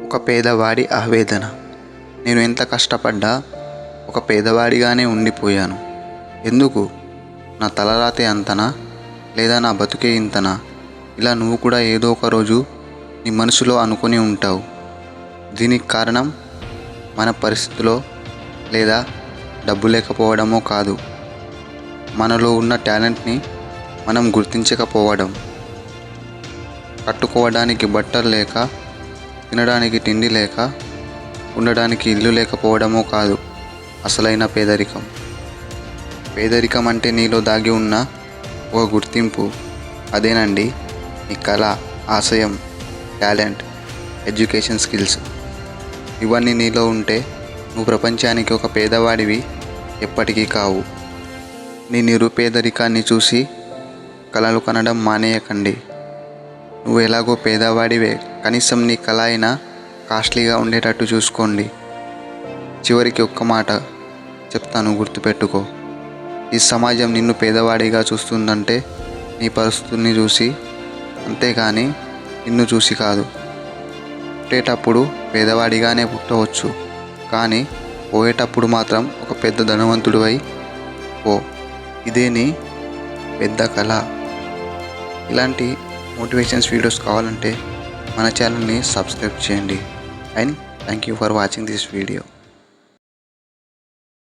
ఒక పేదవాడి ఆవేదన. నేను ఎంత కష్టపడ్డా ఒక పేదవాడిగానే ఉండిపోయాను. ఎందుకు? నా తలరాతే అంతనా, లేదా నా బతుకే ఇంతనా? ఇలా నువ్వు కూడా ఏదో ఒక రోజు నీ మనసులో అనుకొని ఉంటావు. దీనికి కారణం మన పరిస్థితిలో లేదా డబ్బు లేకపోవడమో కాదు, మనలో ఉన్న టాలెంట్ని మనం గుర్తించకపోవడం. కట్టుకోవడానికి బట్టలు లేక, తినడానికి తిండి లేక, ఉండడానికి ఇల్లు లేకపోవడమో కాదు అసలైన పేదరికం. పేదరికం అంటే నీలో దాగి ఉన్న ఒక గుర్తింపు. అదేనండి నీ కళ, ఆశయం, టాలెంట్, ఎడ్యుకేషన్ స్కిల్స్. ఇవన్నీ నీలో ఉంటే నువ్వు ప్రపంచానికి ఒక పేదవాడివి ఎప్పటికీ కావు. నీ నిరుపేదరికాన్ని చూసి కలలు కనడం మానేయకండి. నువ్వు ఎలాగో పేదవాడివే, కనీసం నీ కళ అయినా కాస్ట్లీగా ఉండేటట్టు చూసుకోండి. చివరికి ఒక్క మాట చెప్తాను, గుర్తుపెట్టుకో. ఈ సమాజం నిన్ను పేదవాడిగా చూస్తుందంటే నీ పరిస్థితుల్ని చూసి, అంతేగాని నిన్ను చూసి కాదు. పుట్టేటప్పుడు పేదవాడిగానే పుట్టవచ్చు, కానీ పోయేటప్పుడు మాత్రం ఒక పెద్ద ధనవంతుడివై పో. ఇదే నీ పెద్ద కళ. ఇలాంటి మోటివేషన్స్ వీడియోస్ కావాలంటే మన ఛానల్ని సబ్స్క్రైబ్ చేయండి. And thank you for watching this video.